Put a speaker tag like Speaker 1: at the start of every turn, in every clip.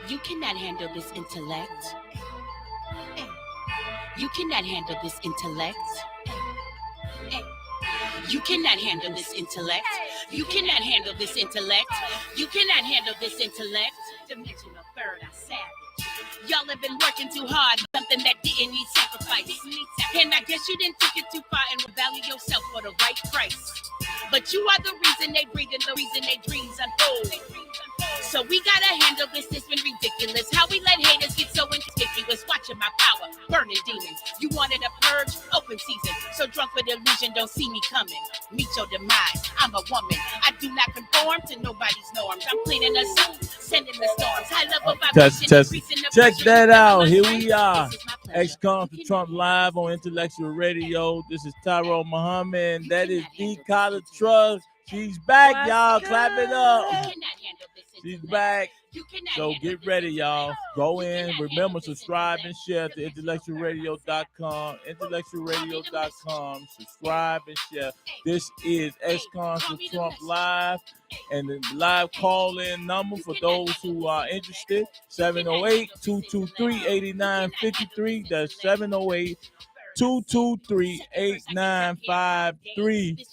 Speaker 1: You cannot handle this intellect. You cannot handle this intellect. You cannot handle this intellect. You cannot handle this intellect. You cannot handle this intellect. Dimensional third, I savage. Y'all have been working too hard, something that didn't need sacrifice. And I guess you didn't take it too far and value yourself for the right price. But you are the reason they breathe and the reason they dreams unfold. So we gotta handle this, it's been ridiculous. How we let haters get so inconspicuous. Watching my power, burning demons. You wanted a purge, open season. So drunk with illusion, don't see me coming. Meet your demise, I'm a woman. I do not conform to nobody's norms. I'm cleaning us up, sending the storms. High level vibration,
Speaker 2: check that out. Here we are. Ex-con for Trump live on Intellectual Radio. This is Tyrone Muhammad. That is D. Carter Trust. She's back, y'all. Clap it up. She's back. So get ready, y'all. Go in. Remember, subscribe and share to IntellectualRadio.com. IntellectualRadio.com. Subscribe and share. This is Ex-con for Trump Live. And the live call-in number for those who are interested, 708-223-8953. That's 708-223-8953.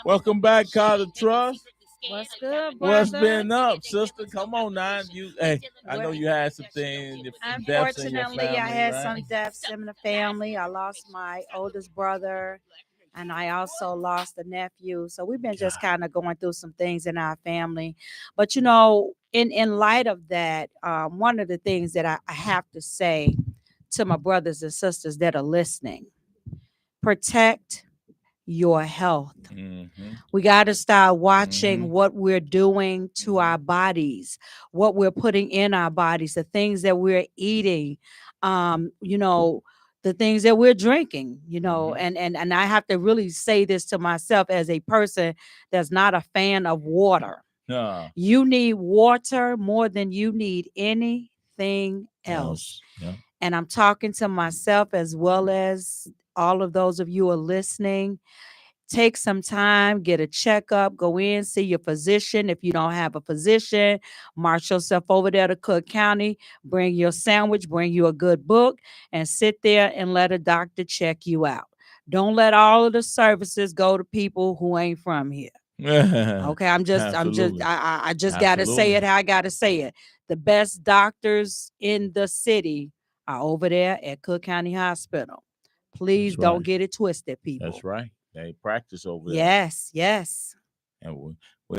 Speaker 2: Welcome back, Carter Trust.
Speaker 3: What's good, brother?
Speaker 2: What's been up, sister? Come on now. I know you had some things.
Speaker 3: Unfortunately, I had some deaths in the family. I lost my oldest brother, and I also lost a nephew. So we've been just kind of going through some things in our family. But, in light of that, one of the things that I have to say to my brothers and sisters that are listening, protect your health.
Speaker 2: Mm-hmm.
Speaker 3: We got to start watching what we're doing to our bodies, what we're putting in our bodies, the things that we're eating, the things that we're drinking, and I have to really say this to myself as a person that's not a fan of water. You need water more than you need anything else.
Speaker 2: Yeah.
Speaker 3: And I'm talking to myself as well as all of those of you who are listening. Take some time, get a checkup, go in, see your physician. If you don't have a physician, march yourself over there to Cook County, bring your sandwich, bring you a good book, and sit there and let a doctor check you out. Don't let all of the services go to people who ain't from here. Okay, I just gotta say it how I gotta say it. The best doctors in the city are over there at Cook County Hospital. Please don't get it twisted, people.
Speaker 2: That's right. They practice over there.
Speaker 3: Yes.
Speaker 2: And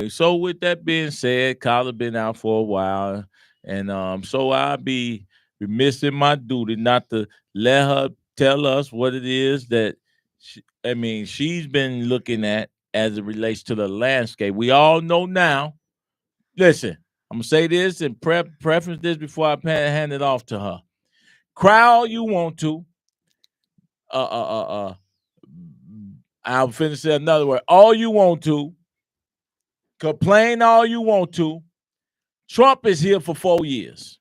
Speaker 2: so with that being said, Carla been out for a while, and so I'll be remiss in my duty not to let her tell us what it is that she's been looking at as it relates to the landscape. We all know now. Listen, I'm gonna say this and preference this before I hand it off to her. Cry all you want to. I'll finish it another word. All you want to. Complain all you want to. Trump is here for 4 years.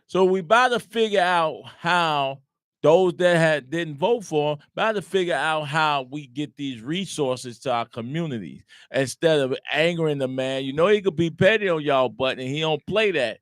Speaker 2: So we about to figure out how those that didn't vote for him, about to figure out how we get these resources to our communities instead of angering the man. He could be petty on y'all butt, and he don't play that.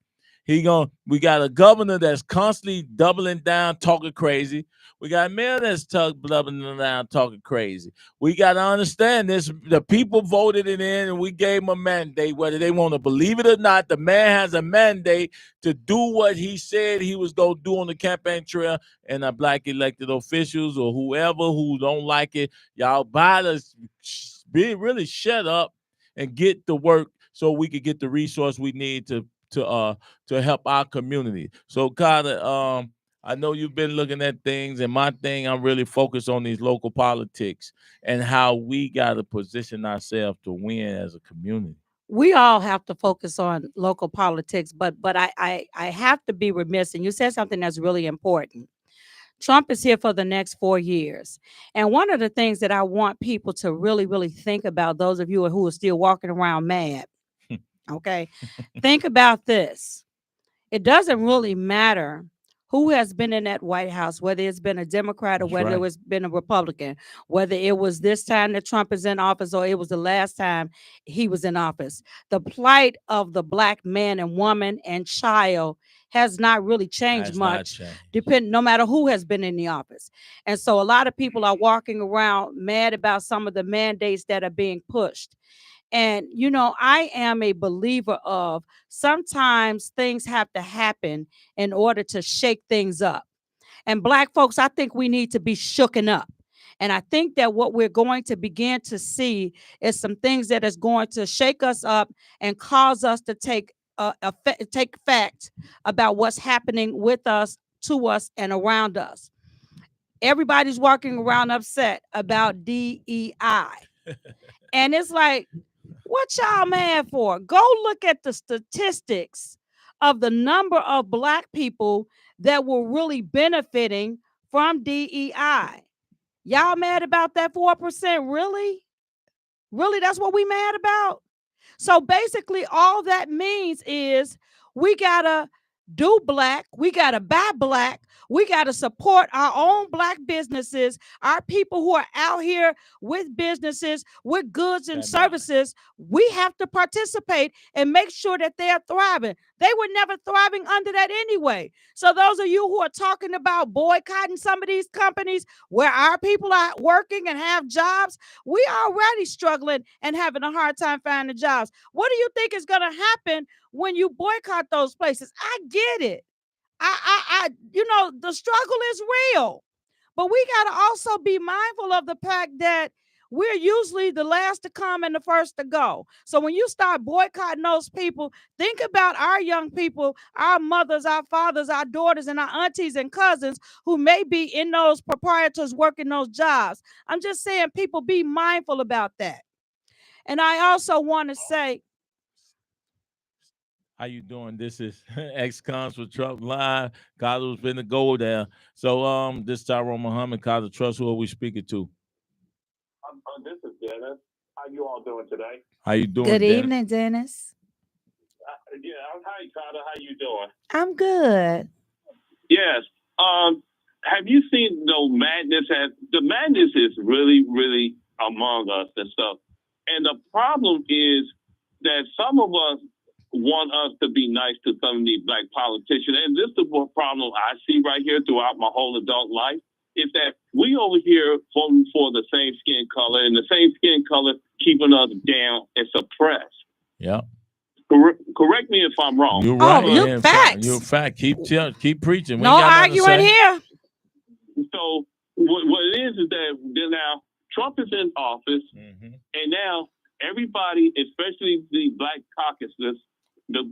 Speaker 2: We got a governor that's constantly doubling down, talking crazy. We got a mayor that's doubling down, talking crazy. We got to understand this. The people voted it in, and we gave him a mandate. Whether they want to believe it or not, the man has a mandate to do what he said he was going to do on the campaign trail. And our black elected officials or whoever who don't like it, y'all better be really shut up and get to work so we could get the resource we need to help our community. So, Carter, I know you've been looking at things, and my thing, I'm really focused on these local politics and how we got to position ourselves to win as a community.
Speaker 3: We all have to focus on local politics, but I have to be remiss, and you said something that's really important. Trump is here for the next 4 years. And one of the things that I want people to really, really think about, those of you who are still walking around mad, okay, think about this. It doesn't really matter who has been in that White House, whether it's been a Democrat or
Speaker 2: That's
Speaker 3: whether
Speaker 2: right.
Speaker 3: it was been a Republican, whether it was this time that Trump is in office or it was the last time he was in office. The plight of the Black man and woman and child has not really changed
Speaker 2: Has not
Speaker 3: much,
Speaker 2: changed.
Speaker 3: no matter who has been in the office. And so a lot of people are walking around mad about some of the mandates that are being pushed. And, I am a believer of sometimes things have to happen in order to shake things up. And Black folks, I think we need to be shooken up. And I think that what we're going to begin to see is some things that is going to shake us up and cause us to take fact about what's happening with us, to us, and around us. Everybody's walking around upset about DEI. And it's like, what y'all mad for? Go look at the statistics of the number of Black people that were really benefiting from DEI. Y'all mad about that 4%? Really? Really? That's what we mad about? So basically, all that means is we got to do Black, we got to buy Black, we got to support our own Black businesses, our people who are out here with businesses, with goods and services. We have to participate and make sure that they are thriving. They were never thriving under that anyway. So those of you who are talking about boycotting some of these companies where our people are working and have jobs, we are already struggling and having a hard time finding jobs. What do you think is going to happen when you boycott those places? I get it. The struggle is real, but we got to also be mindful of the fact that we're usually the last to come and the first to go. So when you start boycotting those people, think about our young people, our mothers, our fathers, our daughters, and our aunties and cousins who may be in those proprietors working those jobs. I'm just saying, people, be mindful about that. And I also want to say,
Speaker 2: how you doing? This is ex-cons for Trump Live. Carlos been to go there. So this Tyrone Muhammad, Carlos Trust, who are we speaking to?
Speaker 4: This is Dennis. How you all doing today?
Speaker 2: How you doing?
Speaker 3: Good
Speaker 2: Dennis?
Speaker 3: evening, Dennis.
Speaker 4: Hi, Carter. How you doing?
Speaker 3: I'm good.
Speaker 4: Yes. Have you seen the madness? The madness is really, really among us and stuff. And the problem is that some of us want us to be nice to some of these Black politicians. And this is the problem I see right here throughout my whole adult life, is that we over here voting for the same skin color, and the same skin color keeping us down and suppressed.
Speaker 2: Yeah.
Speaker 4: Correct me if I'm wrong.
Speaker 2: You're right.
Speaker 3: Oh, you're facts.
Speaker 2: You're fact. Keep preaching. We
Speaker 3: no arguing here.
Speaker 4: So what it is that now Trump is in office, and now everybody, especially the Black caucuses, the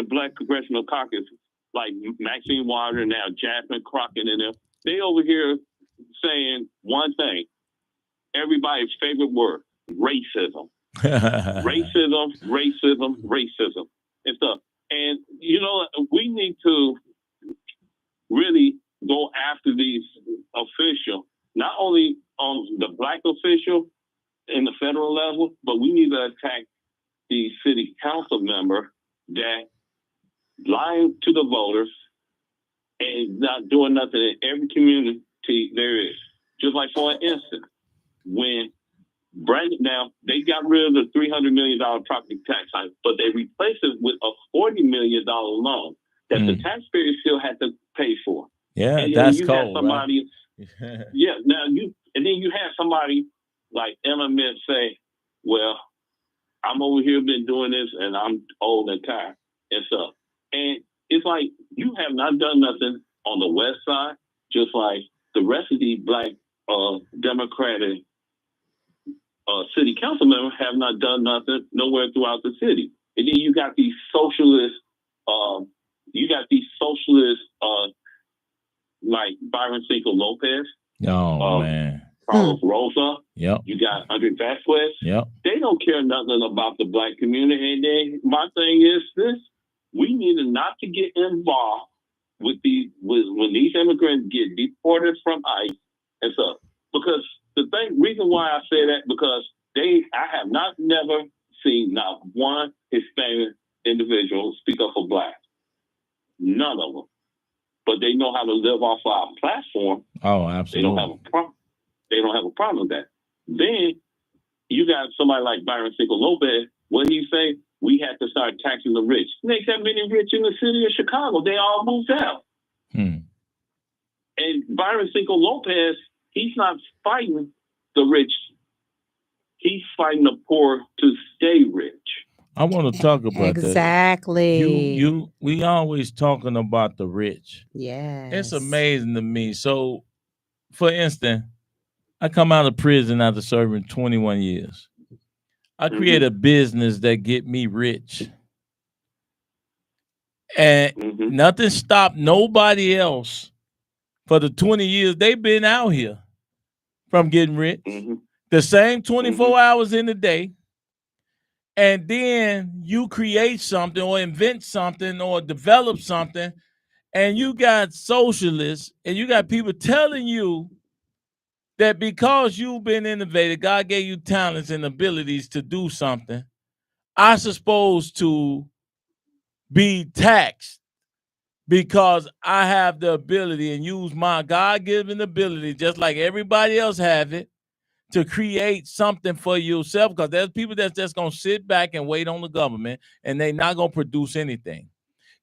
Speaker 4: Black Congressional Caucus, like Maxine Waters, now Jasmine Crockett and them, they over here saying one thing, everybody's favorite word, racism. racism and stuff. And, we need to really go after these officials, not only on the Black official in the federal level, but we need to attack the city council member that lying to the voters and not doing nothing in every community there is. Just like, for instance, when Brandon, now they got rid of the $300 million property tax hike, but they replaced it with a $40 million loan that the taxpayers still had to pay for.
Speaker 2: Yeah,
Speaker 4: and
Speaker 2: that's
Speaker 4: you
Speaker 2: cold.
Speaker 4: Somebody,
Speaker 2: right?
Speaker 4: Yeah, now then you have somebody like Element say, well, I'm over here been doing this and I'm old and tired and stuff. And it's like, you have not done nothing on the West Side, just like the rest of the Black Democratic city council members have not done nothing nowhere throughout the city. And then you got these socialists, like Byron Cinco Lopez.
Speaker 2: Oh, man.
Speaker 4: Carlos Rosa.
Speaker 2: Yep.
Speaker 4: You got Andre Vasquez.
Speaker 2: Yep.
Speaker 4: They don't care nothing about the Black community. And then my thing is this: we need not to get involved with when these immigrants get deported from ICE and stuff. Because the reason why I say that, because I have never seen not one Hispanic individual speak up for Black. None of them. but they know how to live off our platform.
Speaker 2: Oh, absolutely.
Speaker 4: They don't have a problem. They don't have a problem with that. Then you got somebody like Byron Sickle Lopez. What he say? We had to start taxing the rich. Makes that many rich in the city of Chicago. They all moved out. And Byron Sickle Lopez, he's not fighting the rich. He's fighting the poor to stay rich.
Speaker 2: I want to talk about
Speaker 3: exactly.
Speaker 2: that. We always talking about the rich.
Speaker 3: Yes.
Speaker 2: It's amazing to me. So, for instance, I come out of prison after serving 21 years. I create a business that get me rich. And nothing stopped nobody else for the 20 years they've been out here from getting rich. The same 24 hours in the day. And then you create something or invent something or develop something, and you got socialists and you got people telling you that because you've been innovative, God gave you talents and abilities to do something, I'm supposed to be taxed because I have the ability and use my God-given ability, just like everybody else have it, to create something for yourself, because there's people that's just going to sit back and wait on the government, and they're not going to produce anything.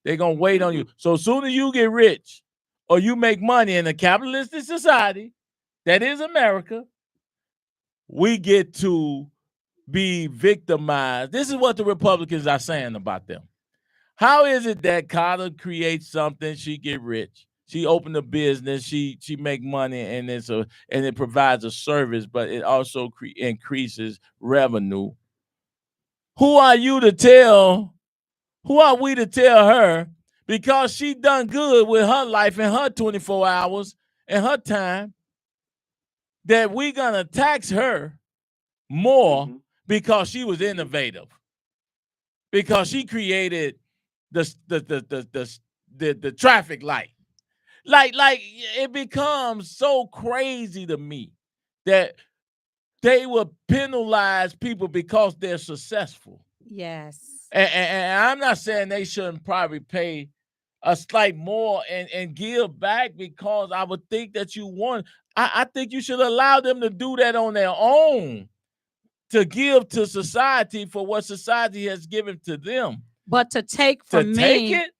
Speaker 2: They're going to wait on you. So as soon as you get rich or you make money in a capitalistic society, that is America, we get to be victimized. This is what the Republicans are saying about them. How is it that Carter creates something, she get rich? She opened a business, she make money, and it provides a service, but it also increases revenue. Who are we to tell her, because she done good with her life and her 24 hours and her time, that we're gonna tax her more because she was innovative, because she created the traffic light? Like it becomes so crazy to me that they will penalize people because they're successful.
Speaker 3: Yes.
Speaker 2: And I'm not saying they shouldn't probably pay a slight more and give back, because I would think that I think you should allow them to do that on their own, to give to society for what society has given to them.
Speaker 3: But to take from me,
Speaker 2: it,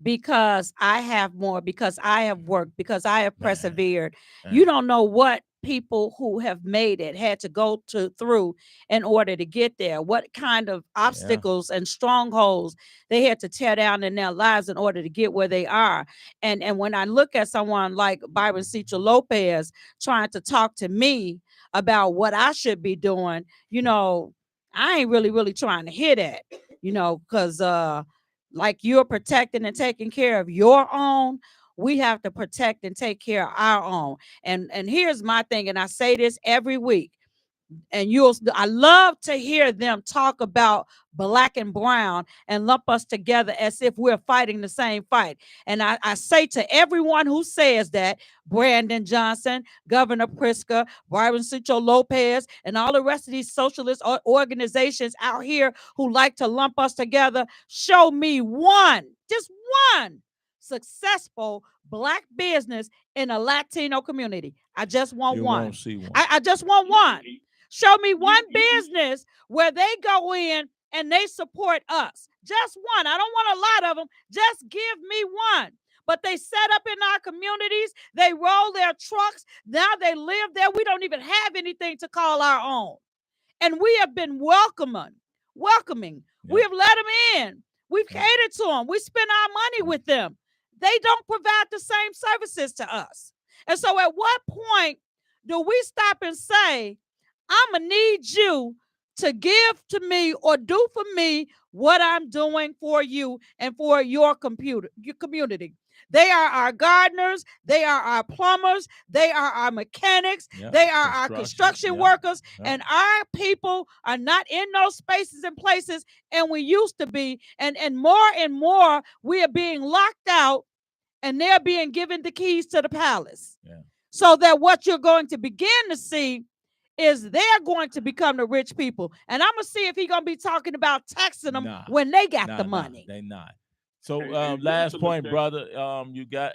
Speaker 3: because I have more, because I have worked, because I have persevered. You don't know what people who have made it had to go through in order to get there, what kind of obstacles and strongholds they had to tear down in their lives in order to get where they are. And when I look at someone like Byron Sichel Lopez trying to talk to me about what I should be doing, I ain't really trying to hear that, because like you're protecting and taking care of your own, we have to protect and take care of our own. And here's my thing, and I say this every week, and I love to hear them talk about black and brown and lump us together as if we're fighting the same fight. And I say to everyone who says that, Brandon Johnson, Governor Pritzker, Byron Sichel Lopez, and all the rest of these socialist organizations out here who like to lump us together, show me just one successful black business in a Latino community. I just want one.
Speaker 2: Won't see one.
Speaker 3: I just want one. Show me one business where they go in and they support us. Just one. I don't want a lot of them. Just give me one. But they set up in our communities. They roll their trucks. Now they live there. We don't even have anything to call our own. And we have been welcoming. We have let them in. We've catered to them. We spend our money with them. They don't provide the same services to us. And so at what point do we stop and say, I'm going to need you to give to me or do for me what I'm doing for you and for your community? They are our gardeners. They are our plumbers. They are our mechanics. They are our construction workers. And our people are not in those spaces and places, and we used to be. And more, we are being locked out, and they're being given the keys to the palace. So that what you're going to begin to see is they're going to become the rich people. And I'm going to see if he's going to be talking about taxing them when they got the money.
Speaker 2: They not. So
Speaker 4: And
Speaker 2: last
Speaker 4: that's a
Speaker 2: point,
Speaker 4: mistake.
Speaker 2: brother. You got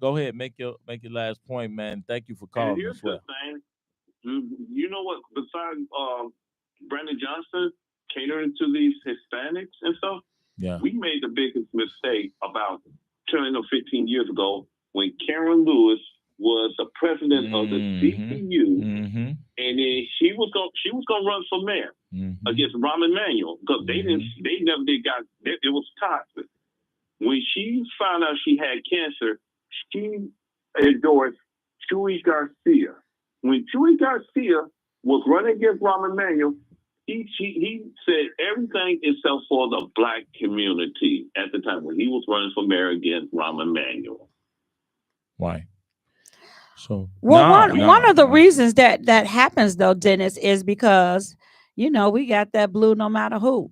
Speaker 2: go ahead, make your last point, man. Thank you for
Speaker 4: And
Speaker 2: calling
Speaker 4: here's
Speaker 2: as
Speaker 4: the
Speaker 2: well.
Speaker 4: thing. You know what? Besides Brandon Johnson catering to these Hispanics and stuff,
Speaker 2: Yeah.
Speaker 4: we made the biggest mistake about 10 or 15 years ago when Karen Lewis was the president of the CPU, and then she was gonna run for mayor against Rahm Emanuel because they never got it was toxic. When she found out she had cancer, she endorsed Chuy Garcia. When Chuy Garcia was running against Rahm Emanuel, he said everything except for the black community at the time when he was running for mayor against Rahm Emanuel.
Speaker 2: Why? So
Speaker 3: one of the reasons that happens though, Dennis, is because we got that blue no matter who.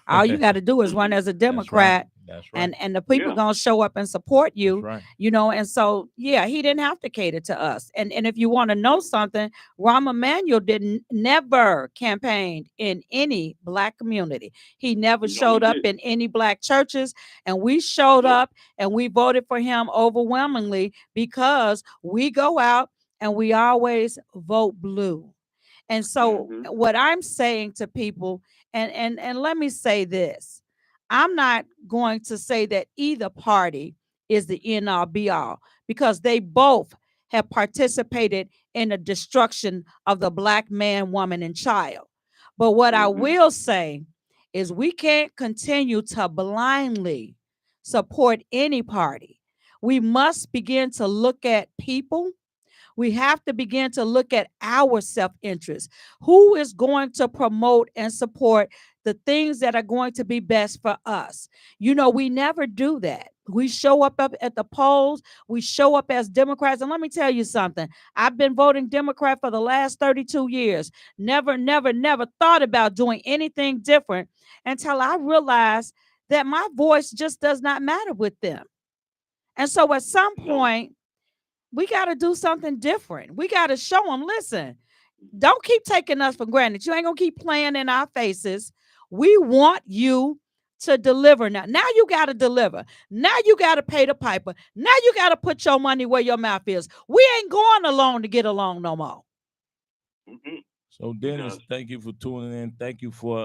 Speaker 3: All you got to do is run as a Democrat.
Speaker 2: That's right.
Speaker 3: And the people gonna show up and support you.
Speaker 2: That's right.
Speaker 3: And so he didn't have to cater to us. And if you want to know something, Rahm Emanuel never campaigned in any black community. He never showed up in any black churches, and we showed up and we voted for him overwhelmingly because we go out and we always vote blue. And so what I'm saying to people, and let me say this, I'm not going to say that either party is the end all be all, because they both have participated in the destruction of the black man, woman, and child. But what I will say is we can't continue to blindly support any party. We must begin to look at people. We have to begin to look at our self-interest. Who is going to promote and support the things that are going to be best for us? We never do that. We show up at the polls. We show up as Democrats. And let me tell you something. I've been voting Democrat for the last 32 years. Never thought about doing anything different until I realized that my voice just does not matter with them. And so at some point, we got to do something different. We got to show them, listen, don't keep taking us for granted. You ain't going to keep playing in our faces. We want you to deliver now. Now you got to deliver. Now you got to pay the piper. Now you got to put your money where your mouth is. We ain't going along to get along no more.
Speaker 2: So Dennis, thank you for tuning in. Thank you for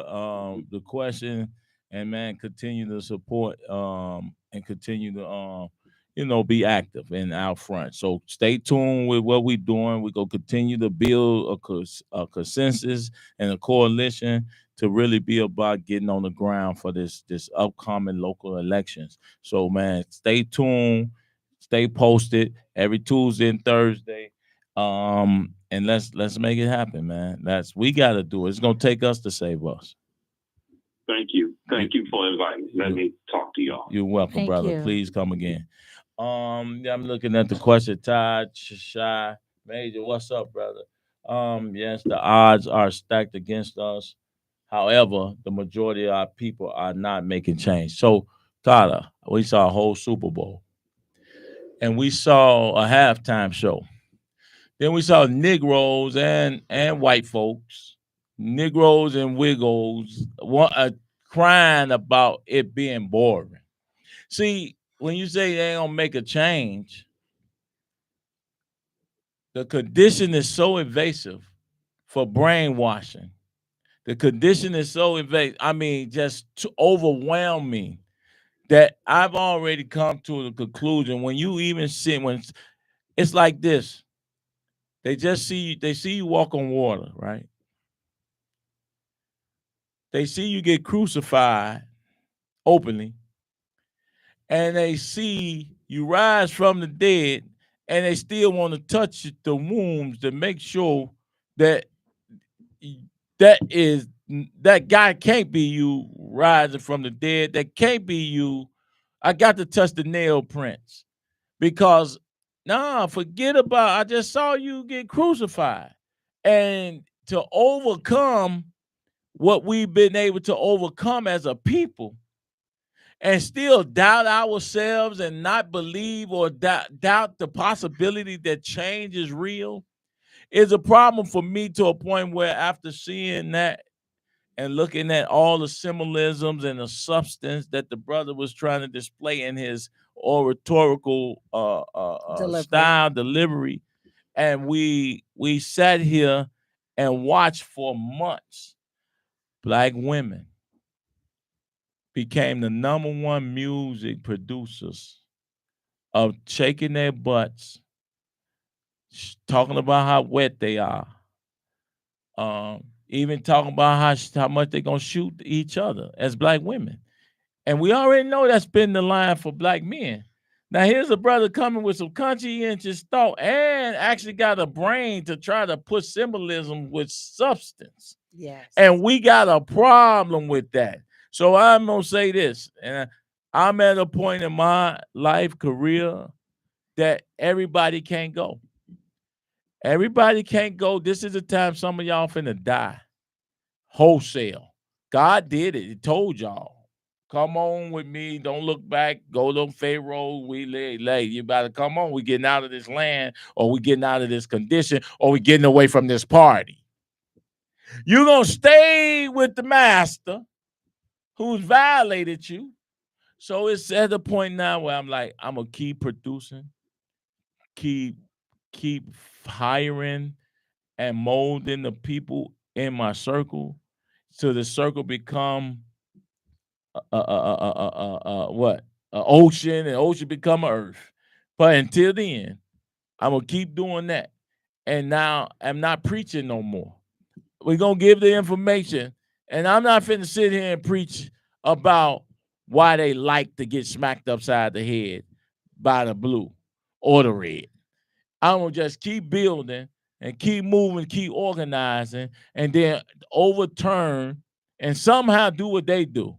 Speaker 2: the question. And man, continue to support and continue to be active in our front. So stay tuned with what we're doing. We're going to continue to build a consensus and a coalition to really be about getting on the ground for this upcoming local elections. So, man, stay tuned, stay posted every Tuesday and Thursday. And let's make it happen, man. We got to do it. It's going to take us to save us.
Speaker 4: Thank you. Thank you for inviting me. Let me talk to y'all.
Speaker 2: You're welcome,
Speaker 3: Thank
Speaker 2: brother.
Speaker 3: you.
Speaker 2: Please come again. I'm looking at the question. Todd Shy Major, what's up, brother? Yes, the odds are stacked against us. However, the majority of our people are not making change. So, Tyler, we saw a whole Super Bowl, and we saw a halftime show. Then we saw Negroes and white folks, Negroes and Wiggles, crying about it being boring. See, when you say they don't make a change, the condition is so invasive for brainwashing. The condition is so invasive. I mean, just overwhelming that I've already come to the conclusion when you even see when it's like this. They see you walk on water, right? They see you get crucified openly, and they see you rise from the dead, and they still want to touch the wounds to make sure that that guy can't be you rising from the dead. That can't be you. I got to touch the nail prints because forget about. I just saw you get crucified, and to overcome what we've been able to overcome as a people and still doubt ourselves and not believe or doubt the possibility that change is real is a problem for me, to a point where after seeing that, and looking at all the symbolisms and the substance that the brother was trying to display in his oratorical style delivery, and we sat here and watched for months. Black women became the #1 music producers of shaking their butts, talking about how wet they are, even talking about how much they're going to shoot each other as black women. And we already know that's been the line for black men. Now, here's a brother coming with some conscientious thought and actually got a brain to try to put symbolism with substance.
Speaker 3: Yes.
Speaker 2: And we got a problem with that. So I'm going to say this, and I'm at a point in my life, career, that everybody can't go. Everybody can't go. This is the time some of y'all finna die. Wholesale. God did it. He told y'all. Come on with me. Don't look back. Go to Pharaoh. We lay. You better come on. We getting out of this land, or we getting out of this condition, or we getting away from this party. You're going to stay with the master who's violated you. So it's at the point now where I'm like, I'm going to keep producing, keep hiring and molding the people in my circle so the circle become what? An ocean, and ocean become an earth. But until then, I'm going to keep doing that. And now I'm not preaching no more. We're going to give the information. And I'm not finna sit here and preach about why they like to get smacked upside the head by the blue or the red. I'm going to just keep building and keep moving, keep organizing, and then overturn and somehow do what they do.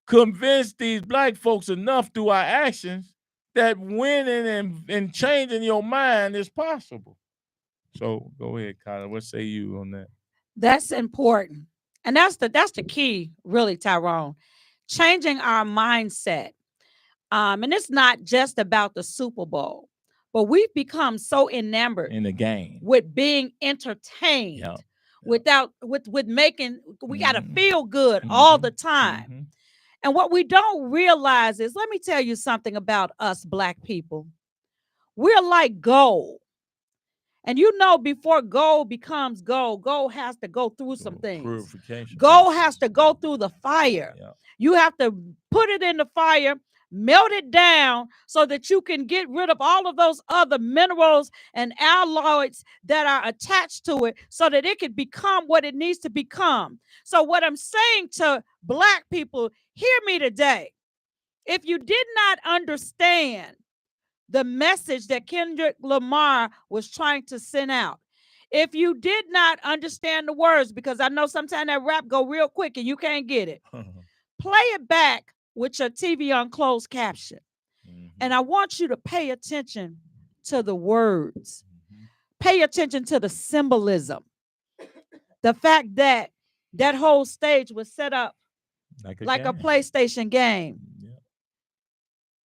Speaker 2: Convince these black folks enough through our actions that winning and changing your mind is possible. So go ahead, Kyla. What say you on that?
Speaker 3: That's important. And that's the key, really, Tyrone. Changing our mindset. And it's not just about the Super Bowl, but we've become so enamored
Speaker 2: in the game
Speaker 3: with being entertained, with making, we got to feel good all the time. And what we don't realize is, let me tell you something about us black people. We're like gold. And you know, before gold becomes gold, gold has to go through some things. Gold has to go through the fire. Yeah. You have to put it in the fire, melt it down so that you can get rid of all of those other minerals and alloys that are attached to it so that it can become what it needs to become. So what I'm saying to black people, hear me today. If you did not understand the message that Kendrick Lamar was trying to send out, if you did not understand the words, because I know sometimes that rap go real quick and you can't get it, play it back with your TV on closed caption. And I want you to pay attention to the words. Pay attention to the symbolism. The fact that that whole stage was set up like a PlayStation game.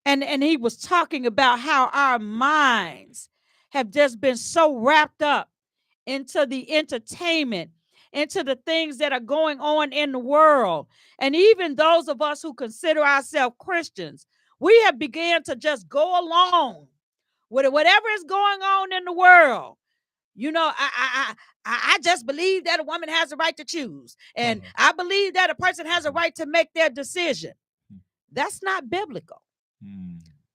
Speaker 3: And he was talking about how our minds have just been so wrapped up into the entertainment, into the things that are going on in the world. And even those of us who consider ourselves Christians, we have begun to just go along with whatever is going on in the world. You know, I just believe that a woman has a right to choose. And I believe that a person has a right to make their decision. That's not biblical.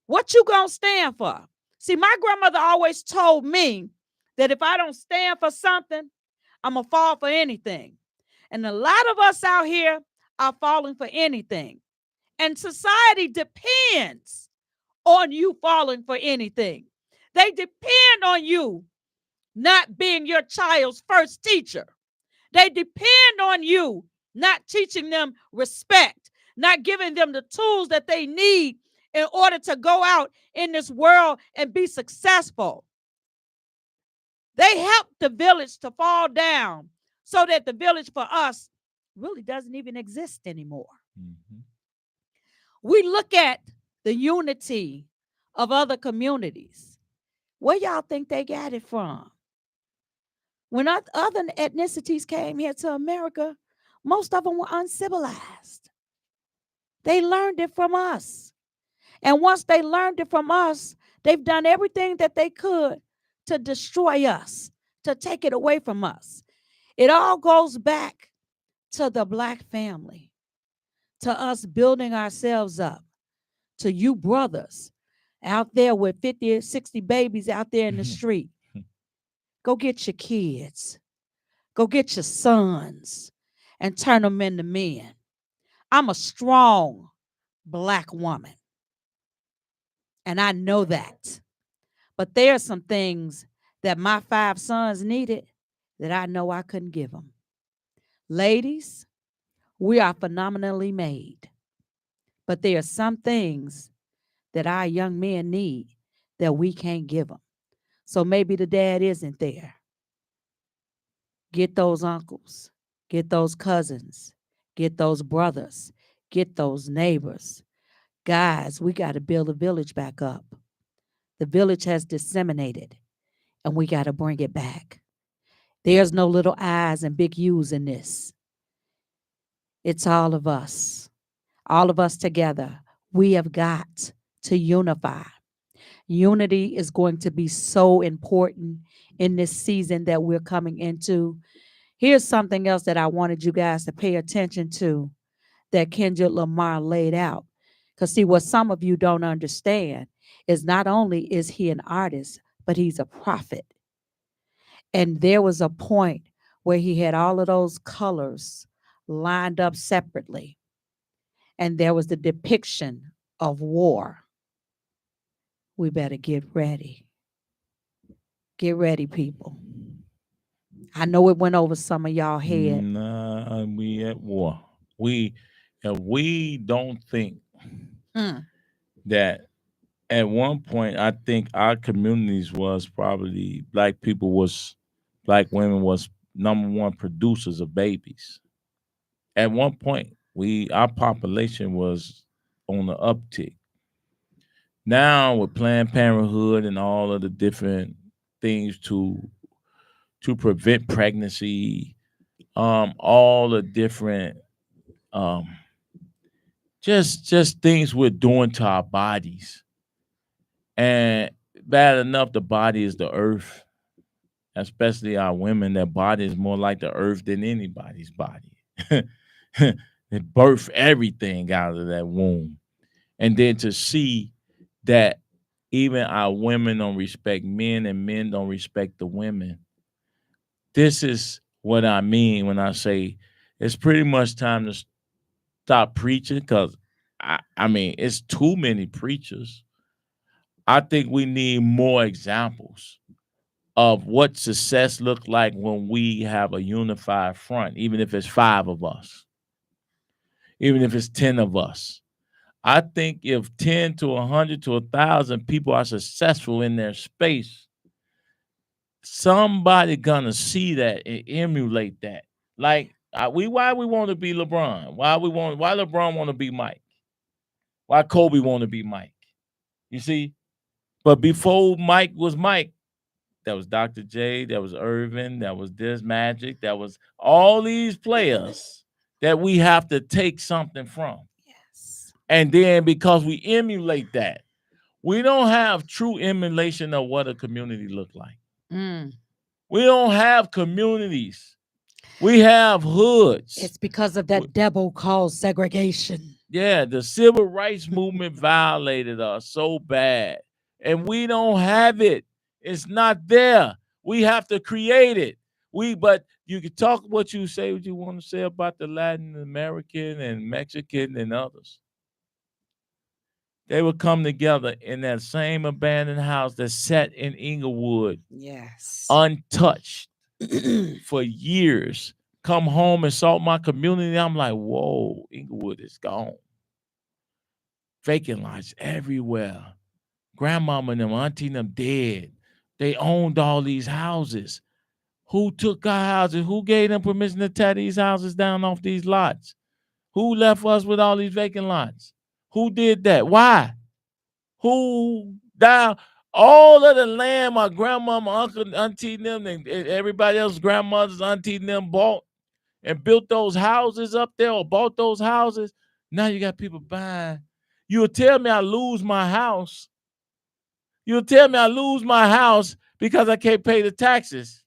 Speaker 3: What you gonna stand for? See, my grandmother always told me that if I don't stand for something, I'm gonna fall for anything. And a lot of us out here are falling for anything. And society depends on you falling for anything. They depend on you not being your child's first teacher. They depend on you not teaching them respect, not giving them the tools that they need in order to go out in this world and be successful. They help the village to fall down so that the village for us really doesn't even exist anymore. We look at the unity of other communities. Where y'all think they got it from? When other ethnicities came here to America, Most of them were uncivilized. They learned it from us. And once they learned it from us, they've done everything that they could to destroy us, to take it away from us. It all goes back to the Black family, to us building ourselves up, to you brothers out there with 50 or 60 babies out there in the street. Go get your kids. Go get your sons and turn them into men. I'm a strong Black woman, and I know that. But there are some things that my 5 sons needed that I know I couldn't give them. Ladies, we are phenomenally made, but there are some things that our young men need that we can't give them. So maybe the dad isn't there. Get those uncles, get those cousins, get those brothers, get those neighbors. Guys, we got to build the village back up. The village has disseminated, and we got to bring it back. There's no little I's and big U's in this. It's all of us together. We have got to unify. Unity is going to be so important in this season that we're coming into. Here's something else that I wanted you guys to pay attention to that Kendrick Lamar laid out. Because see, what some of you don't understand is not only is he an artist, but he's a prophet. And there was a point where he had all of those colors lined up separately. And there was the depiction of war. We better get ready. Get ready, people. I know it went over some of y'all head.
Speaker 2: Nah, we at war. If we don't think that at one point, I think our communities was probably Black women was number one producers of babies. At one point, our population was on the uptick. Now with Planned Parenthood and all of the different things to prevent pregnancy, all the different just things we're doing to our bodies. And bad enough, the body is the earth, especially our women. Their body is more like the earth than anybody's body. They birth everything out of that womb. And then to see that even our women don't respect men and men don't respect the women. This is what I mean when I say it's pretty much time to stop preaching, because I mean, it's too many preachers. I think we need more examples of what success looked like when we have a unified front, even if it's 5 of us, even if it's 10 of us. I think if 10 to 100 to 1,000 people are successful in their space, somebody gonna see that and emulate that. Like why we want to be LeBron? Why LeBron want to be Mike? Why Kobe want to be Mike? You see? But before Mike was Mike, that was Dr. J, that was Irvin, that was this Magic, that was all these players that we have to take something from.
Speaker 3: Yes.
Speaker 2: And then because we emulate that, we don't have true emulation of what a community look like. We don't have communities. We have hoods.
Speaker 3: It's because of that devil called segregation.
Speaker 2: Yeah, the civil rights movement violated us so bad. And we don't have it. It's not there. We have to create it. But you can talk what you want to say about the Latin American and Mexican and others. They would come together in that same abandoned house that sat in Inglewood.
Speaker 3: Yes.
Speaker 2: Untouched for years. Come home and saw my community. I'm like, whoa, Inglewood is gone. Vacant lots everywhere. Grandmama and them, auntie and them dead. They owned all these houses. Who took our houses? Who gave them permission to tear these houses down off these lots? Who left us with all these vacant lots? Who did that? Why? Who down all of the land my grandmama, uncle, auntie, them, and everybody else's grandmothers, auntie, them bought and built those houses up there or bought those houses. Now you got people buying. You'll tell me I lose my house. You'll tell me I lose my house because I can't pay the taxes,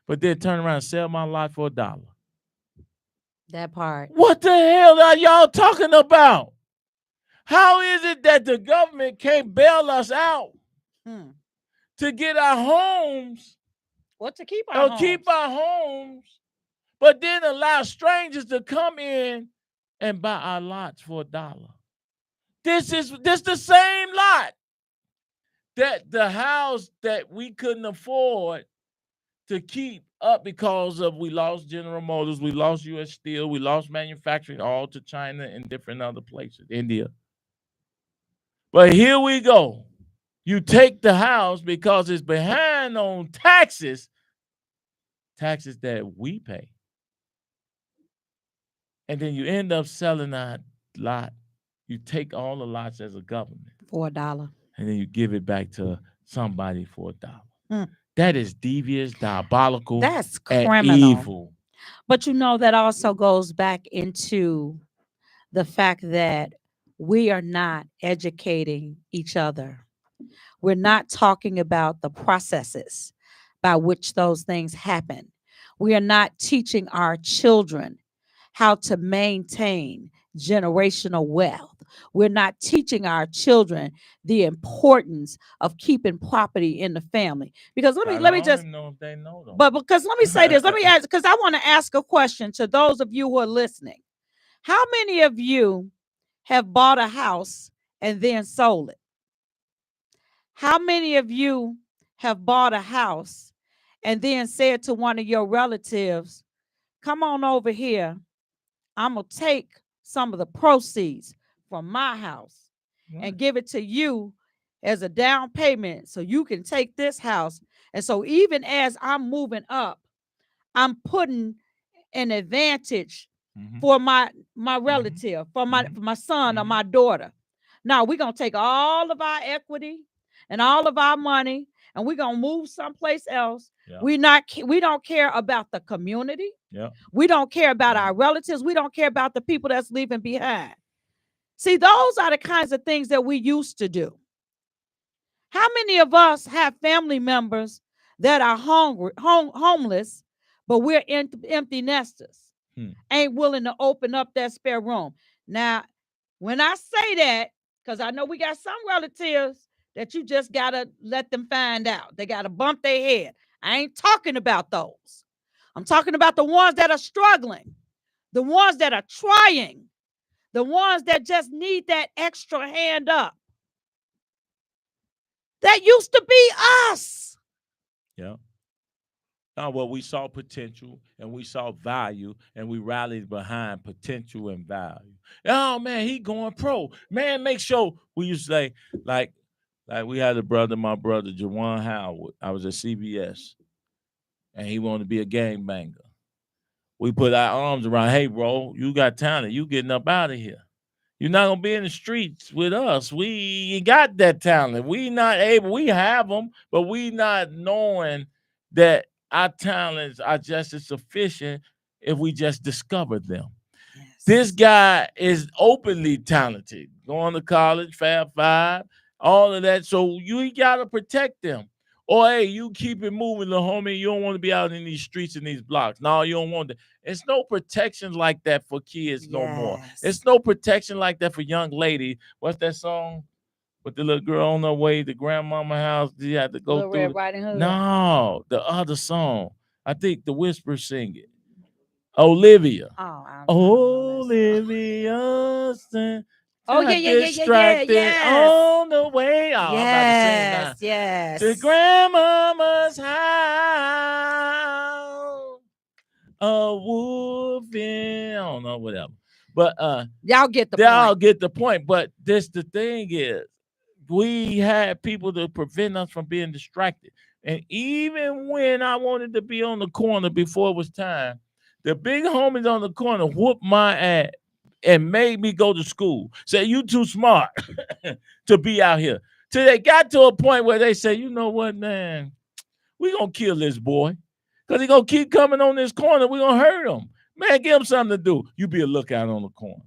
Speaker 2: but then turn around and sell my lot for $1.
Speaker 3: That part.
Speaker 2: What the hell are y'all talking about? How is it that the government can't bail us out to get our homes?
Speaker 3: What to keep our homes?
Speaker 2: Keep our homes, but then allow strangers to come in and buy our lots for $1. This the same lot that the house that we couldn't afford to keep up because of we lost General Motors, we lost U.S. Steel, we lost manufacturing all to China and different other places, India. But here we go. You take the house because it's behind on taxes that we pay. And then you end up selling that lot. You take all the lots as a government.
Speaker 3: For $1.
Speaker 2: And then you give it back to somebody for $1. That is devious, diabolical,
Speaker 3: that's
Speaker 2: criminal, and evil.
Speaker 3: But you know, that also goes back into the fact that we are not educating each other. We're not talking about the processes by which those things happen. We are not teaching our children how to maintain generational wealth. We're not teaching our children the importance of keeping property in the family. Because let me just
Speaker 2: know if they know them.
Speaker 3: But because let me say this, let me ask, because I want to ask a question to those of you who are listening. How many of you have bought a house and then sold it? How many of you have bought a house and then said to one of your relatives, come on over here, I'm going to take some of the proceeds from my house and give it to you as a down payment so you can take this house. And so even as I'm moving up, I'm putting an advantage for my relative, for my son or my daughter. Now we're going to take all of our equity and all of our money and we're going to move someplace else. Yeah. We don't care about the community. Yeah. We don't care about our relatives. We don't care about the people that's leaving behind. See, those are the kinds of things that we used to do. How many of us have family members that are homeless, but we're empty nesters, ain't willing to open up that spare room? Now, when I say that, because I know we got some relatives that you just got to let them find out. They got to bump their head. I ain't talking about those. I'm talking about the ones that are struggling, the ones that are trying, the ones that just need that extra hand up. That used to be us.
Speaker 2: Yeah. Well, we saw potential and we saw value and we rallied behind potential and value. Oh, man, he going pro. Man, make sure. We used to say, like we had my brother, Jawan Howard. I was at CBS and he wanted to be a gangbanger. We put our arms around, hey, bro, you got talent. You getting up out of here. You're not going to be in the streets with us. We got that talent. We not able. We have them, but we not knowing that our talents are just as sufficient if we just discover them. Yes. This guy is openly talented. Going to college, Fab Five, all of that. So you got to protect them. Or, hey, you keep it moving, little homie. You don't want to be out in these streets and these blocks. No, you don't want to. It's no protection like that for kids no more. It's no protection like that for young ladies. What's that song with the little girl on her way to grandmama house? You had to go
Speaker 3: Little
Speaker 2: through.
Speaker 3: Red Riding Hood.
Speaker 2: No, the other song. I think the Whispers sing it. Olivia. Olivia.
Speaker 3: Oh, yeah.
Speaker 2: Distracted on the way. Oh,
Speaker 3: yes,
Speaker 2: I'm about to sing now.
Speaker 3: Yes.
Speaker 2: To grandmama's house. A wolf in, I don't know, whatever. But
Speaker 3: y'all get the
Speaker 2: point. But the thing is, we had people to prevent us from being distracted. And even when I wanted to be on the corner before it was time, the big homies on the corner whooped my ass and made me go to school. Say, you too smart to be out here. Till they got to a point where they say, you know what, man, we gonna kill this boy. Because he gonna keep coming on this corner. We're gonna hurt him. Man, give them something to do. You be a lookout on the corner.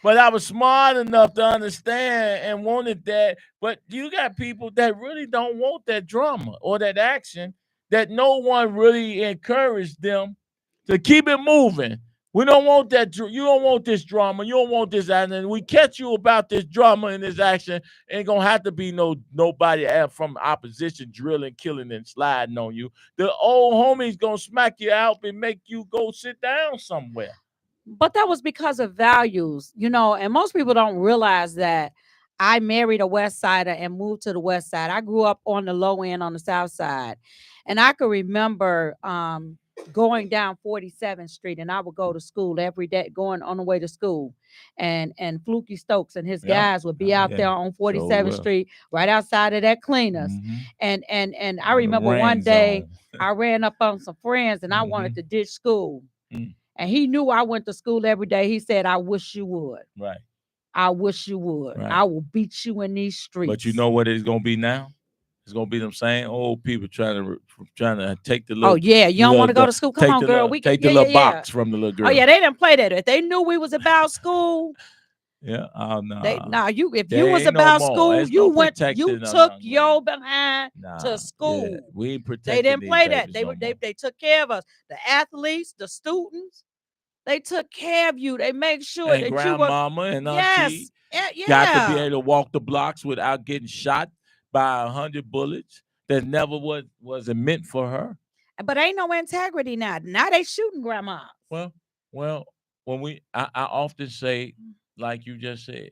Speaker 2: But I was smart enough to understand and wanted that. But you got people that really don't want that drama or that action, that no one really encouraged them to keep it moving. We don't want that. You don't want this drama. You don't want this action. We catch you about this drama and this action. Ain't gonna have to be nobody from opposition drilling, killing, and sliding on you. The old homies gonna smack you out and make you go sit down somewhere.
Speaker 3: But that was because of values, and most people don't realize that I married a West Sider and moved to the West Side. I grew up on the low end on the South Side. And I could remember going down 47th Street, and I would go to school every day, going on the way to school. And Fluky Stokes and his guys would be out there on 47th Street, right outside of that cleaners. And I remember one day I ran up on some friends and I wanted to ditch school. And he knew I went to school every day. He said, I wish you would.
Speaker 2: Right.
Speaker 3: I wish you would. Right. I will beat you in these streets.
Speaker 2: But you know what it's going to be now? It's going to be them same old people trying to take the little...
Speaker 3: Oh, yeah. You don't want to go to school? Come on, girl.
Speaker 2: Take the little box from the little girl.
Speaker 3: Oh, yeah. They didn't play that. If they knew we was about school...
Speaker 2: Yeah. Oh, no.
Speaker 3: If you was about school, you took your behind to school.
Speaker 2: Yeah. We ain't protecting.
Speaker 3: They didn't play that. They took care of us. The athletes, the students, they took care of you. They make sure
Speaker 2: and
Speaker 3: that
Speaker 2: grandmama and auntie got to be able to walk the blocks without getting shot by 100 bullets that never wasn't meant for her.
Speaker 3: But ain't no integrity now. Now they shooting grandma.
Speaker 2: Well, when I often say, like you just said,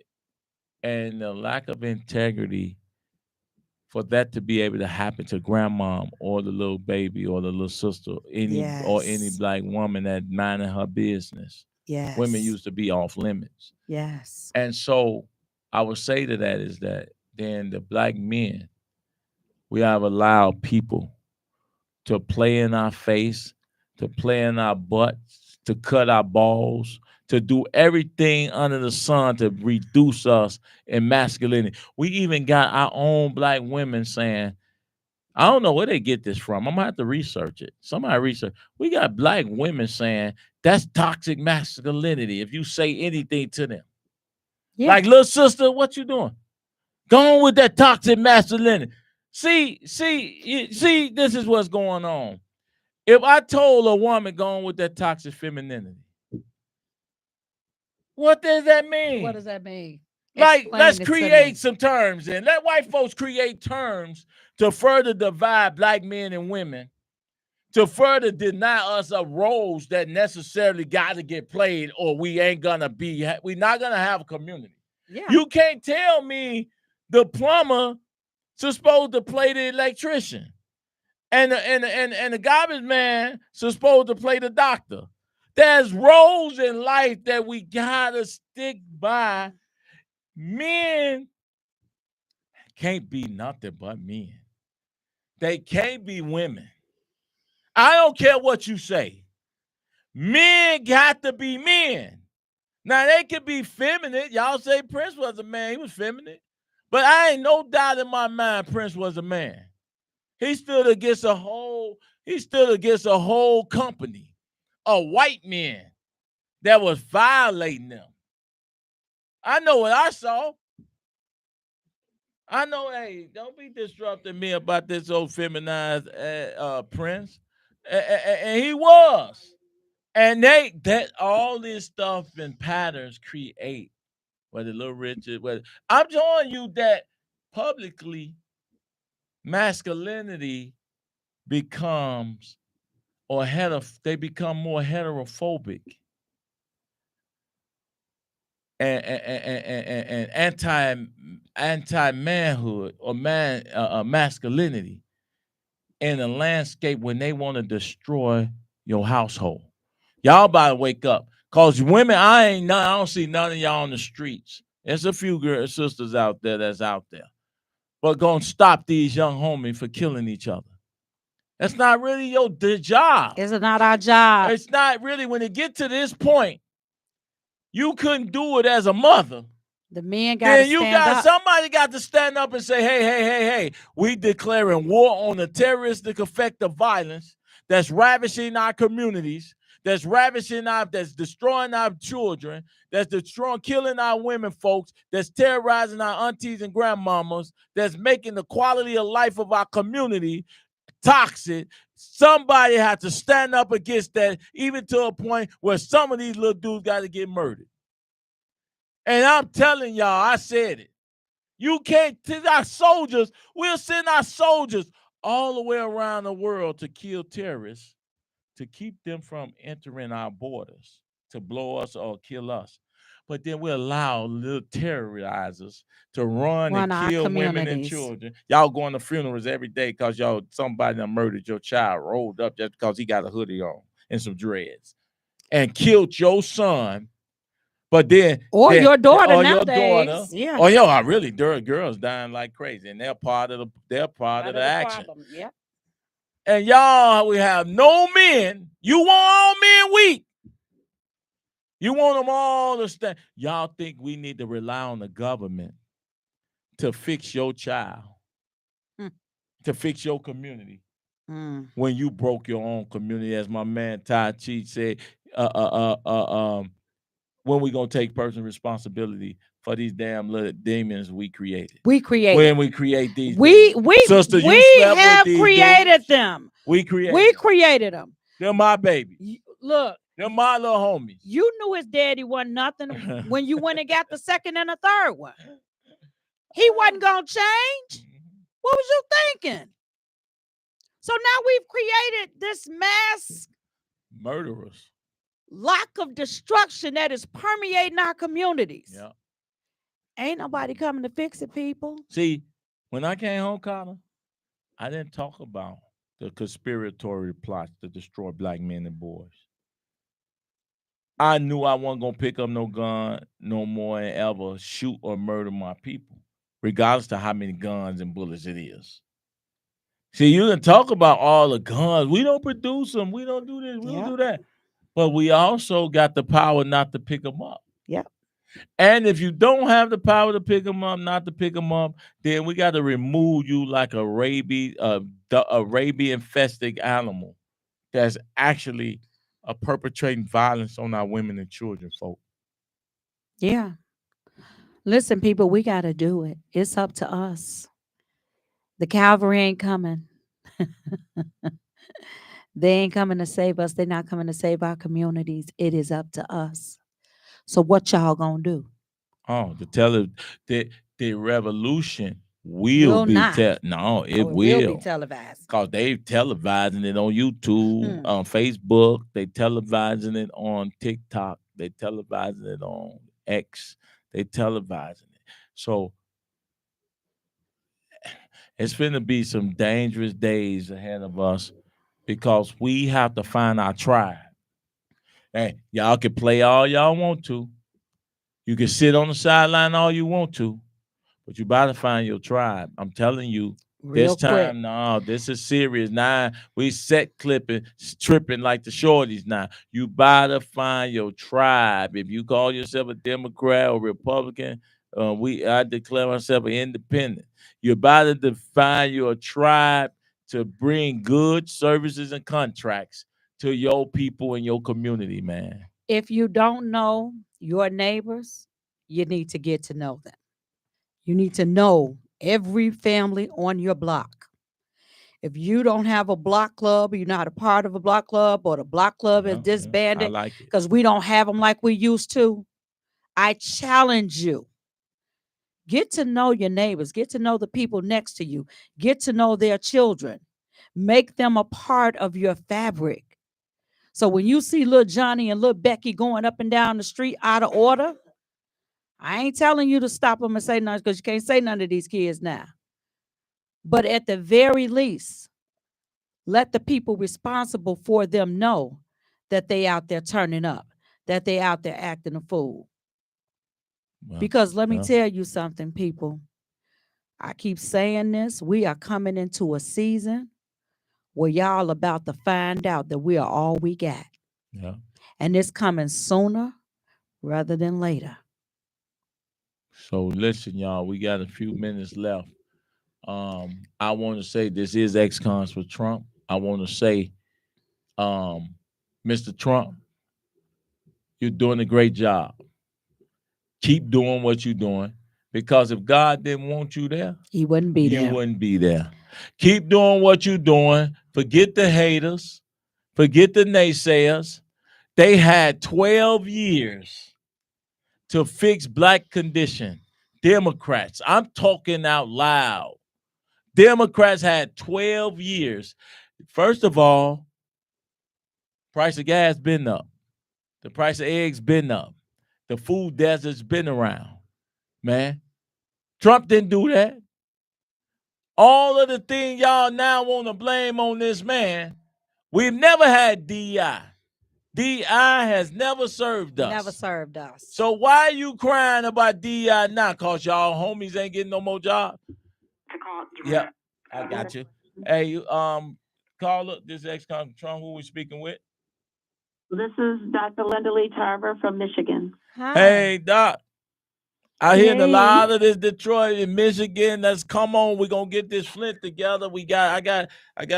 Speaker 2: and the lack of integrity for that to be able to happen to grandmom or the little baby or the little sister, or any black woman that minding her business.
Speaker 3: Yes.
Speaker 2: Women used to be off limits.
Speaker 3: Yes.
Speaker 2: And so I would say to that is that then the black men, we have allowed people to play in our face, to play in our butts, to cut our balls, to do everything under the sun to reduce us in masculinity. We even got our own black women saying, I don't know where they get this from. I'm going to have to research it. Somebody research. We got black women saying that's toxic masculinity if you say anything to them. Yeah. Like, little sister, what you doing? Go on with that toxic masculinity. See, this is what's going on. If I told a woman going with that toxic femininity, what does that mean?
Speaker 3: What does that mean?
Speaker 2: Like, let's create some terms and let white folks create terms to further divide black men and women, to further deny us of roles that necessarily got to get played, or we're not gonna have a community. Yeah. You can't tell me the plumber is supposed to play the electrician, and the garbage man is supposed to play the doctor. There's roles in life that we gotta stick by. Men can't be nothing but men. They can't be women. I don't care what you say. Men got to be men. Now, they could be feminine. Y'all say Prince was a man. He was feminine. But I ain't no doubt in my mind Prince was a man. He stood against a whole company of white men that was violating them. I know what I saw. I know, hey, don't be disrupting me about this old feminized Prince. And he was. And that all this stuff and patterns create, whether Little Richard, I'm showing you that publicly masculinity becomes they become more heterophobic and anti-manhood or masculinity in a landscape when they want to destroy your household. Y'all better wake up. Cause women, I don't see none of y'all on the streets. There's a few girls, sisters out there that's out there. But gonna stop these young homies for killing each other. That's not really the job.
Speaker 3: It's not our job.
Speaker 2: It's not really. When it get to this point, you couldn't do it as a mother.
Speaker 3: The men got to stand up.
Speaker 2: Somebody got to stand up and say, hey, we declaring war on the terroristic effect of violence that's ravishing our communities, that's ravishing that's destroying our children, that's killing our women folks, that's terrorizing our aunties and grandmamas, that's making the quality of life of our community toxic. Somebody had to stand up against that, even to a point where some of these little dudes got to get murdered. And I'm telling y'all, I said it. You can't, our soldiers, we'll send our soldiers all the way around the world to kill terrorists, to keep them from entering our borders, to blow us or kill us. But then we allow little terrorizers to run and kill women and children. Y'all going to funerals every day because somebody done murdered your child, rolled up just because he got a hoodie on and some dreads, and killed your son. But then,
Speaker 3: your daughter
Speaker 2: or
Speaker 3: nowadays,
Speaker 2: your daughter,
Speaker 3: yeah.
Speaker 2: Or really, girls dying like crazy, and they're part of the action.
Speaker 3: Problem. Yeah.
Speaker 2: And y'all, we have no men. You want all men weak. You want them all to stand. Y'all think we need to rely on the government to fix your child, to fix your community, when you broke your own community, as my man Tai Chi said. When we gonna take personal responsibility for these damn little demons we created? When we create these, sister,
Speaker 3: we have created them.
Speaker 2: We
Speaker 3: created them.
Speaker 2: They're my baby.
Speaker 3: Look,
Speaker 2: they're my little homies.
Speaker 3: You knew his daddy wasn't nothing when you went and got the second and the third one. He wasn't gonna change. What was you thinking? So now we've created this mass
Speaker 2: murderers,
Speaker 3: lack of destruction that is permeating our communities.
Speaker 2: Yeah.
Speaker 3: Ain't nobody coming to fix it, people.
Speaker 2: See, when I came home, Carter, I didn't talk about the conspiratory plots to destroy black men and boys. I knew I wasn't going to pick up no gun no more and ever shoot or murder my people, regardless to how many guns and bullets it is. See, you can talk about all the guns. We don't produce them. We don't do this. We don't do that. But we also got the power not to pick them up.
Speaker 3: Yeah.
Speaker 2: And if you don't have the power to pick them up, not to pick them up, then we got to remove you like a rabies-infested animal that's actually perpetrating violence on our women and children, folks.
Speaker 3: Yeah. Listen, people, we got to do it. It's up to us. The cavalry ain't coming. They ain't coming to save us. They're not coming to save our communities. It is up to us. So what y'all gonna do?
Speaker 2: Oh, the revolution will be it will
Speaker 3: be televised.
Speaker 2: Because they televising it on YouTube, on Facebook, they televising it on TikTok, they televising it on X, they televising it. So it's finna be some dangerous days ahead of us because we have to find our tribe. Hey, y'all can play all y'all want to. You can sit on the sideline all you want to, but you better find your tribe. I'm telling you, this time, no, this is serious. Now we set tripping like the shorties now. You better find your tribe. If you call yourself a Democrat or Republican, I declare myself an independent. You better define your tribe to bring goods, services, and contracts to your people and your community, man.
Speaker 3: If you don't know your neighbors, you need to get to know them. You need to know every family on your block. If you don't have a block club, or you're not a part of a block club, or the block club is disbanded because we don't have them like we used to, I challenge you. Get to know your neighbors. Get to know the people next to you. Get to know their children. Make them a part of your fabric. So when you see little Johnny and little Becky going up and down the street out of order, I ain't telling you to stop them and say nothing because you can't say none to these kids now. But at the very least, let the people responsible for them know that they out there turning up, that they out there acting a fool. Well, because let me tell you something, people. I keep saying this. We are coming into a season where y'all about to find out that we are all we got.
Speaker 2: Yeah.
Speaker 3: And it's coming sooner rather than later.
Speaker 2: So listen, y'all, we got a few minutes left. I want to say this is ex-cons for Trump. I want to say Mr. Trump, you're doing a great job. Keep doing what you're doing, because if God didn't want you there,
Speaker 3: He wouldn't be there.
Speaker 2: You wouldn't be there. Keep doing what you're doing. Forget the haters. Forget the naysayers. They had 12 years to fix black condition. Democrats, I'm talking out loud. Democrats had 12 years. First of all, price of gas been up. The price of eggs been up. The food desert's been around, man. Trump didn't do that. All of the things y'all now want to blame on this man, we've never had DEI. DEI has never served us.
Speaker 3: Never served us.
Speaker 2: So why are you crying about DEI now? Because y'all homies ain't getting no more jobs? Yeah, I got you. Hey, you call up this ex-con Trump. Who we speaking with?
Speaker 5: This is Dr. Linda Lee Tarver from Michigan.
Speaker 3: Hi.
Speaker 2: Hey, Doc. I hear a
Speaker 5: Hey.
Speaker 2: lot of this Detroit and Michigan. Let's come on. We're gonna get this Flint together. I got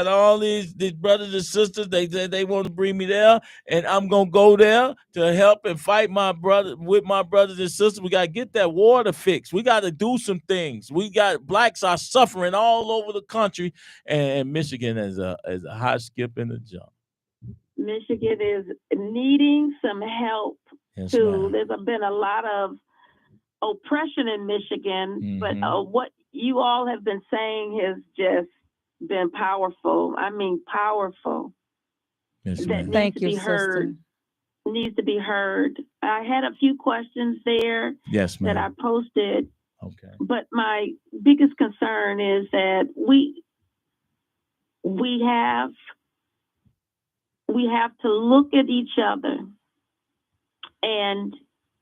Speaker 2: all these brothers and sisters. They want to bring me there, and I'm gonna go there to help and fight my brothers and sisters. We gotta get that water fixed. We gotta do some things. Blacks are suffering all over the country, and Michigan is a high skip in the jump.
Speaker 5: Michigan is needing some help too. There's been a lot of oppression in Michigan, but what you all have been saying has just been powerful. I mean, powerful.
Speaker 2: Yes,
Speaker 5: that
Speaker 3: Thank you,
Speaker 5: needs to be heard. Needs to be heard. I had a few questions there.
Speaker 2: Yes, ma'am.
Speaker 5: That I posted.
Speaker 2: Okay.
Speaker 5: But my biggest concern is that we have to look at each other and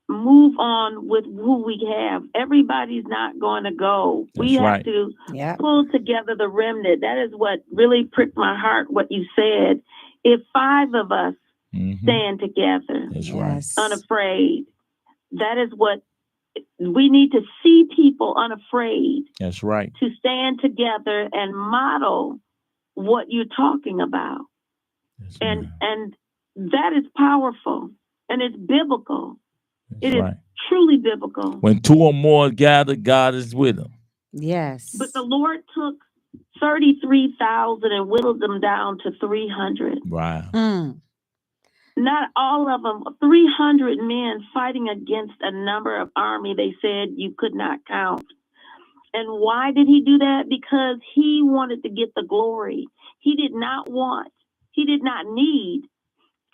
Speaker 5: move on with who we have. Everybody's not going to go. We have to pull together the remnant. That is what really pricked my heart, what you said. If 5 of us stand together, unafraid, that is what we need to see, people unafraid.
Speaker 2: That's right.
Speaker 5: To stand together and model what you're talking about.
Speaker 2: Yes,
Speaker 5: and that is powerful, and it's biblical.
Speaker 2: That's
Speaker 5: it is truly biblical.
Speaker 2: When 2 or more gather, God is with them.
Speaker 3: Yes.
Speaker 5: But the Lord took 33,000 and whittled them down to 300.
Speaker 2: Wow.
Speaker 5: Not all of them, 300 men fighting against a number of army they said you could not count. And why did he do that? Because he wanted to get the glory. He did not need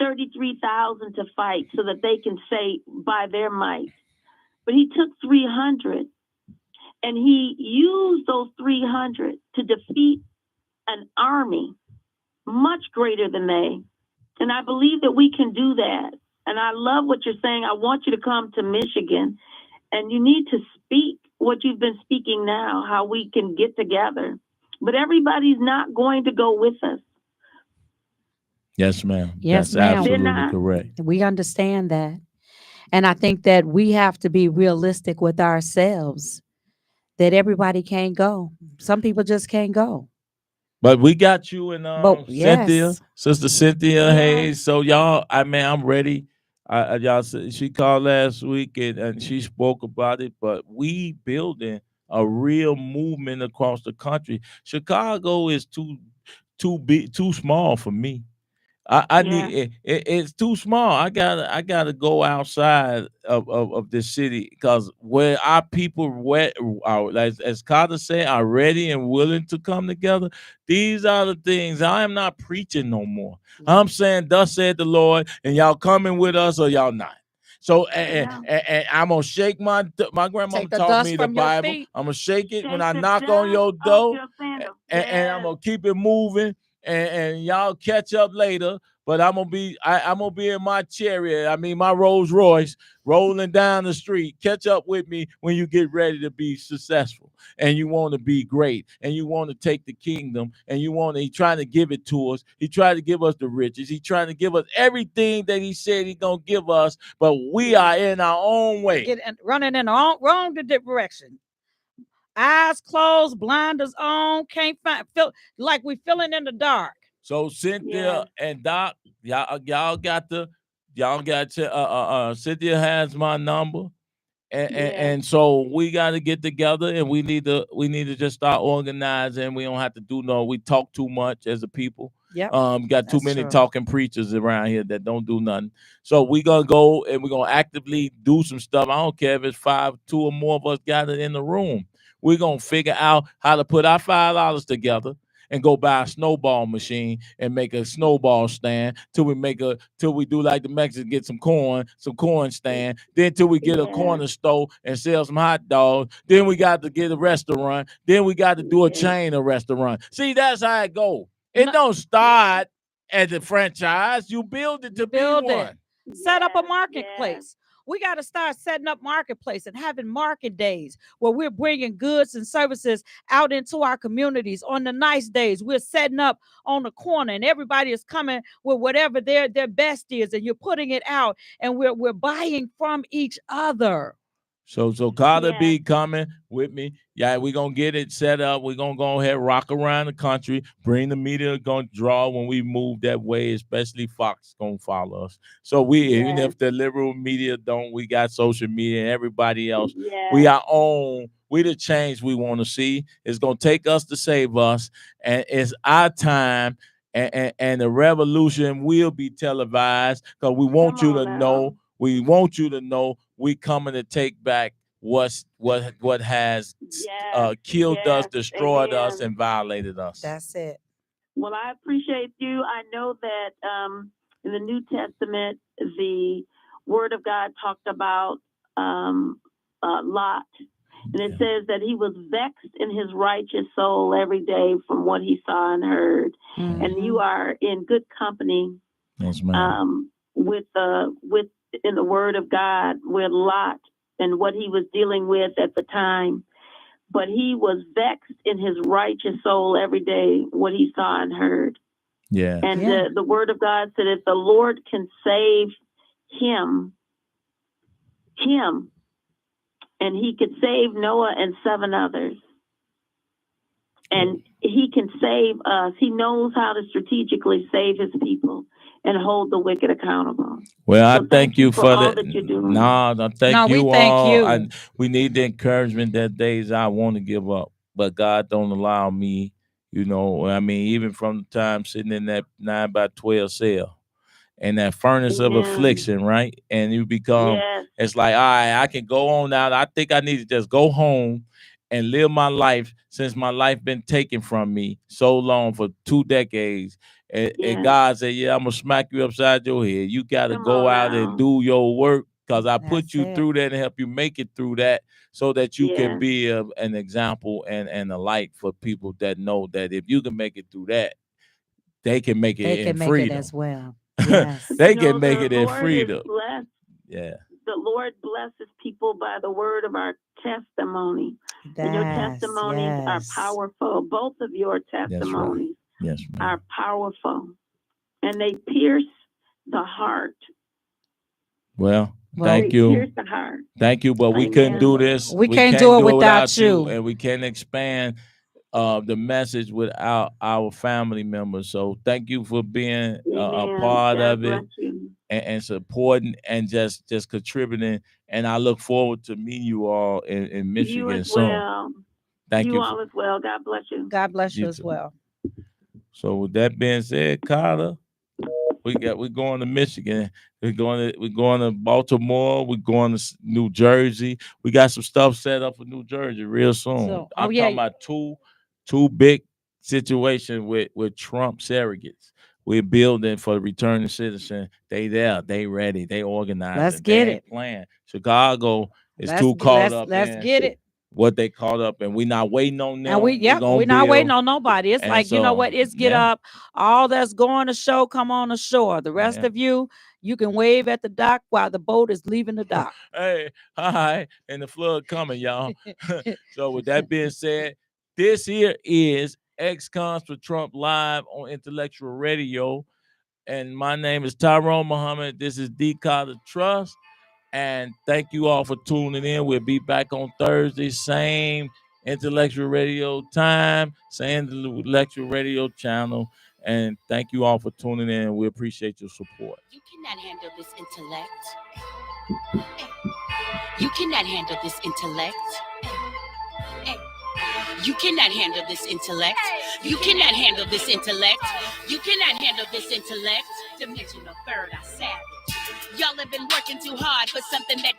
Speaker 5: 33,000 to fight so that they can say by their might. But he took 300 and he used those 300 to defeat an army much greater than they. And I believe that we can do that. And I love what you're saying. I want you to come to Michigan, and you need to speak what you've been speaking now, how we can get together. But everybody's not going to go with us.
Speaker 2: Yes, ma'am.
Speaker 3: Yes,
Speaker 2: that's
Speaker 3: ma'am.
Speaker 2: absolutely correct.
Speaker 3: We understand that. And I think that we have to be realistic with ourselves, that everybody can't go. Some people just can't go.
Speaker 2: But we got you and Cynthia, Sister Cynthia Hayes. So y'all, I'm ready. Y'all, she called last week and she spoke about it. But we building a real movement across the country. Chicago is too small for me. I need it's too small. I gotta go outside of this city, because where our people as Carter said, are ready and willing to come together. These are the things. I am not preaching no more. I'm saying, thus said the Lord, and y'all coming with us or y'all not. So and I'm gonna shake my grandmama taught me the Bible. I'm gonna shake it when I knock on your door, and I'm gonna keep it moving. And y'all catch up later, but I'm gonna be in my chariot. My Rolls Royce rolling down the street. Catch up with me when you get ready to be successful, and you want to be great, and you want to take the kingdom, and he trying to give it to us. He tried to give us the riches. He trying to give us everything that he said he gonna give us, but we are in our own way,
Speaker 3: running in the wrong direction. Eyes closed, blinders on, can't feel like we feeling in the dark.
Speaker 2: So Cynthia and Doc, y'all got to Cynthia has my number. And so we got to get together, and we need to just start organizing. We don't have to we talk too much as a people. Got too many talking preachers around here that don't do nothing. So we gonna go and we're gonna actively do some stuff. I don't care if it's 2 or more of us gathered in the room. We're gonna figure out how to put our $5 together and go buy a snowball machine and make a snowball stand till we do like the Mexicans, get some corn stand. Then till we get a corner store and sell some hot dogs. Then we got to get a restaurant. Then we got to do a chain of restaurant. See, that's how it goes. It don't start as a franchise. You build it to build one.
Speaker 3: Set up a marketplace. We got to start setting up marketplace and having market days where we're bringing goods and services out into our communities. On the nice days, we're setting up on the corner and everybody is coming with whatever their best is, and you're putting it out, and we're buying from each other.
Speaker 2: So Carter be coming with me. Yeah, we're going to get it set up. We're going to go ahead, rock around the country, bring the media, going to draw when we move that way, especially Fox going to follow us. So even if the liberal media don't, we got social media and everybody else. We are on. We the change we want to see. It's going to take us to save us, and it's our time, and the revolution will be televised because we want you to know. We want you to know we coming to take back what has killed us, destroyed us, and violated us.
Speaker 3: That's it.
Speaker 5: Well, I appreciate you. I know that in the New Testament, the Word of God talked about Lot. And it says that he was vexed in his righteous soul every day from what he saw and heard. Mm-hmm. And you are in good company with in the Word of God with Lot and what he was dealing with at the time. But he was vexed in his righteous soul every day, what he saw and heard.
Speaker 2: Yeah.
Speaker 5: And the Word of God said, if the Lord can save him, and he could save Noah and 7 others, and he can save us. He knows how to strategically save his people and hold the wicked accountable.
Speaker 2: Well, I thank you for
Speaker 5: all
Speaker 2: that.
Speaker 5: that you're doing.
Speaker 2: No, thank you
Speaker 3: we thank
Speaker 2: all.
Speaker 3: you.
Speaker 2: We need the encouragement that days I want to give up, but God don't allow me. You know, I mean, even from the time sitting in that 9x12 cell and that furnace of affliction, right? And you become, it's like, all right, I can go on now. I think I need to just go home and live my life, since my life been taken from me so long, for 2 decades. And God said, I'm going to smack you upside your head. You got to go out and do your work, because I put you through that and help you make it through that, so that you can be an example and a light for people that know that if you can make it through that, they can make it in freedom.
Speaker 3: It as well. Yes.
Speaker 2: They can make it in freedom.
Speaker 5: Yeah. The Lord blesses people by the word of our testimony. And your testimonies are powerful. Both of your testimonies are powerful. And they pierce the heart.
Speaker 2: Well, thank you.
Speaker 5: Pierce the heart.
Speaker 2: Thank you, but we couldn't do this.
Speaker 3: We can't do it without you.
Speaker 2: And we can't expand the message without our family members. So thank you for being a part of it and supporting and just contributing. And I look forward to meeting you all in Michigan soon.
Speaker 5: Well.
Speaker 2: Thank you.
Speaker 5: You all as well. God bless you.
Speaker 3: God bless you as well.
Speaker 2: So with that being said, Carter, we're going to Michigan. We're going to Baltimore. We're going to New Jersey. We got some stuff set up for New Jersey real soon. I'm talking about two big situations with Trump surrogates. We're building for the returning citizen. They there. They ready. They organized.
Speaker 3: Let's get it.
Speaker 2: Plan. Chicago is too caught up.
Speaker 3: Let's get it.
Speaker 2: What they caught up, and we're not waiting on them.
Speaker 3: And we're not waiting on nobody. It's like, you know what? It's get up. All that's going to show, come on the shore. The rest of you can wave at the dock while the boat is leaving the dock.
Speaker 2: Hey, hi, and the flood coming, y'all. So with that being said, this here is Ex-Cons for Trump live on Intellectual Radio. And my name is Tyrone Muhammad. This is D. Carter Trust. And thank you all for tuning in. We'll be back on Thursday, same Intellectual Radio time, same Intellectual Radio channel. And thank you all for tuning in. We appreciate your support.
Speaker 1: You cannot handle this intellect. You cannot handle this intellect. You cannot handle this intellect. You cannot handle this intellect. You cannot handle this intellect. Dimensional third, I savage. Y'all have been working too hard for something that